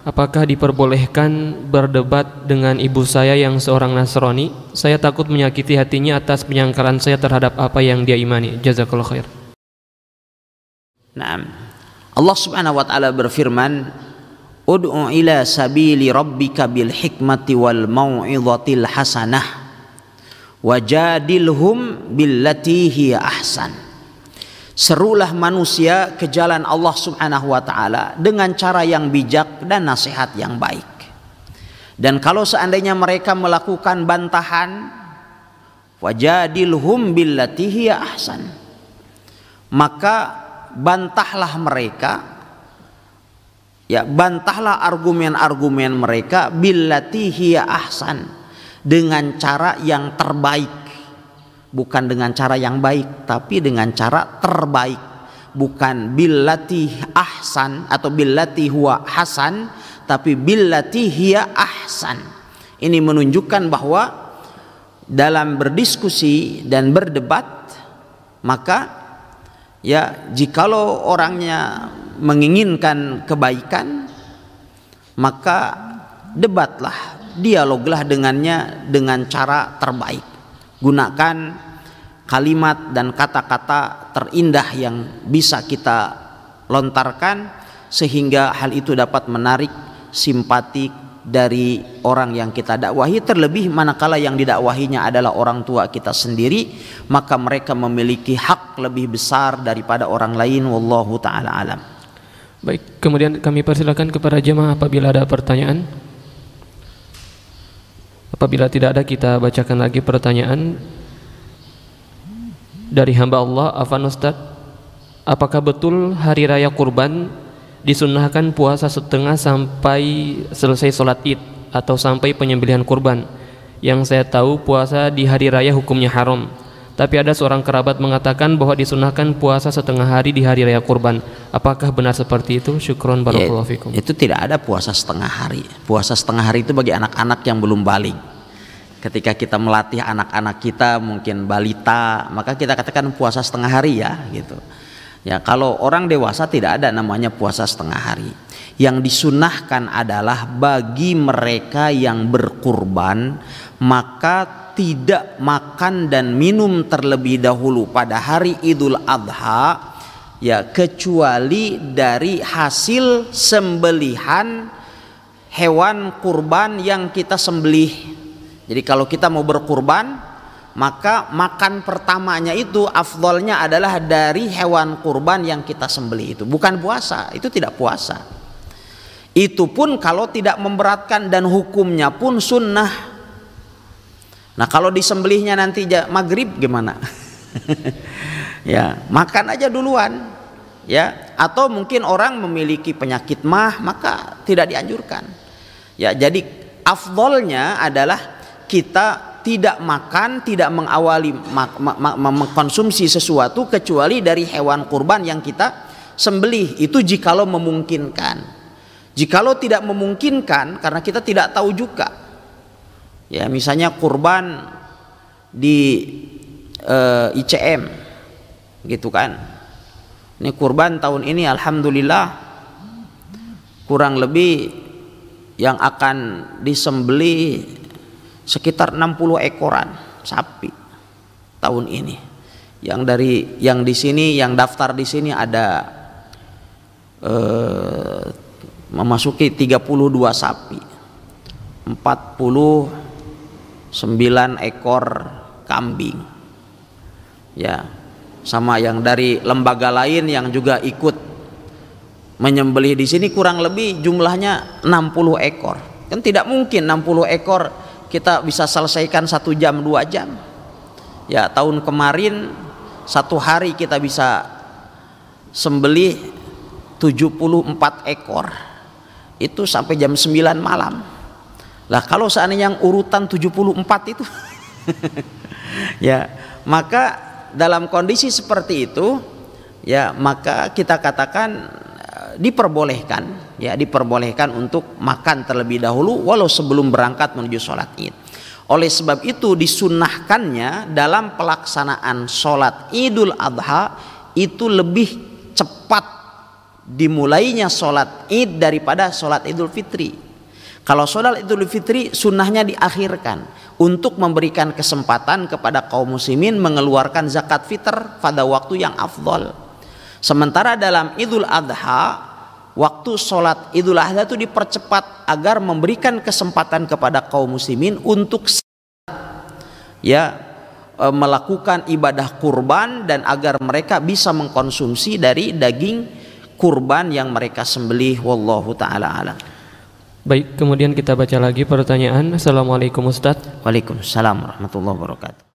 apakah diperbolehkan berdebat dengan ibu saya yang seorang Nasrani? Saya takut menyakiti hatinya atas penyangkalan saya terhadap apa yang dia imani. Jazakallahu khair. Naam. Allah Subhanahu wa taala berfirman, "Ud'u ila sabili rabbika bil hikmati wal mau'izatil hasanah wajadilhum billati hiya ahsan." Serulah manusia ke jalan Allah Subhanahu wa taala dengan cara yang bijak dan nasihat yang baik. Dan kalau seandainya mereka melakukan bantahan, wajadilhum billati hiya ahsan, maka bantahlah mereka, ya bantahlah argumen-argumen mereka billati hiya ahsan, dengan cara yang terbaik. Bukan dengan cara yang baik, tapi dengan cara terbaik. Bukan billati ahsan atau billati huwa hasan, tapi billati hiya ahsan. Ini menunjukkan bahwa dalam berdiskusi dan berdebat, maka ya jikalau orangnya menginginkan kebaikan, maka debatlah, dialoglah dengannya dengan cara terbaik. Gunakan kalimat dan kata-kata terindah yang bisa kita lontarkan sehingga hal itu dapat menarik simpati dari orang yang kita dakwahi. Terlebih manakala yang didakwahinya adalah orang tua kita sendiri, maka mereka memiliki hak lebih besar daripada orang lain. Wallahu ta'ala alam. Baik, kemudian kami persilakan kepada jemaah apabila ada pertanyaan. Apabila tidak ada, kita bacakan lagi pertanyaan dari hamba Allah. Afan Ustaz, apakah betul hari raya kurban disunnahkan puasa setengah sampai selesai sholat id atau sampai penyembelihan kurban? Yang saya tahu puasa di hari raya hukumnya haram, tapi ada seorang kerabat mengatakan bahwa disunnahkan puasa setengah hari di hari raya kurban. Apakah benar seperti itu? Syukron barakallahu fikum. Itu tidak ada puasa setengah hari. Puasa setengah hari itu bagi anak-anak yang belum balik. Ketika kita melatih anak-anak kita mungkin balita, maka kita katakan puasa setengah hari ya gitu. Ya, kalau orang dewasa tidak ada namanya puasa setengah hari. Yang disunnahkan adalah bagi mereka yang berkurban, maka tidak makan dan minum terlebih dahulu pada hari Idul Adha, ya kecuali dari hasil sembelihan hewan kurban yang kita sembelih. Jadi kalau kita mau berkurban, maka makan pertamanya itu afdolnya adalah dari hewan kurban yang kita sembelih itu. Bukan puasa, itu tidak puasa. Itu pun kalau tidak memberatkan dan hukumnya pun sunnah. Nah kalau disembelihnya nanti maghrib gimana? Ya makan aja duluan. Ya, atau mungkin orang memiliki penyakit mah, maka tidak dianjurkan. Ya, jadi afdolnya adalah kita tidak makan, tidak mengawali mengkonsumsi sesuatu kecuali dari hewan kurban yang kita sembelih. Itu jikalau memungkinkan. Jikalau tidak memungkinkan, karena kita tidak tahu juga, ya misalnya kurban di ICM gitu kan, ini kurban tahun ini alhamdulillah kurang lebih yang akan disembelih sekitar 60 ekoran sapi tahun ini. Yang di sini, yang daftar di sini ada memasuki 32 sapi, 49 ekor kambing. Ya, sama yang dari lembaga lain yang juga ikut menyembelih di sini kurang lebih jumlahnya 60 ekor. Kan tidak mungkin 60 ekor kita bisa selesaikan 1 jam 2 jam. Ya, tahun kemarin 1 hari kita bisa sembelih 74 ekor. Itu sampai jam 9 malam. Lah kalau seandainya yang urutan 74 itu ya, maka dalam kondisi seperti itu ya, maka kita katakan diperbolehkan, ya diperbolehkan untuk makan terlebih dahulu walau sebelum berangkat menuju sholat id. Oleh sebab itu disunnahkannya dalam pelaksanaan sholat Idul Adha itu lebih cepat dimulainya sholat id daripada sholat idul fitri. Kalau sholat idul fitri sunnahnya diakhirkan untuk memberikan kesempatan kepada kaum muslimin mengeluarkan zakat fitr pada waktu yang afdol. Sementara dalam idul adha, waktu sholat idul adha itu dipercepat agar memberikan kesempatan kepada kaum muslimin untuk melakukan ibadah kurban dan agar mereka bisa mengkonsumsi dari daging kurban yang mereka sembelih. Wallahu ta'ala alam. Baik, kemudian kita baca lagi pertanyaan. Assalamualaikum Ustadz. Waalaikumsalam warahmatullahi wabarakatuh.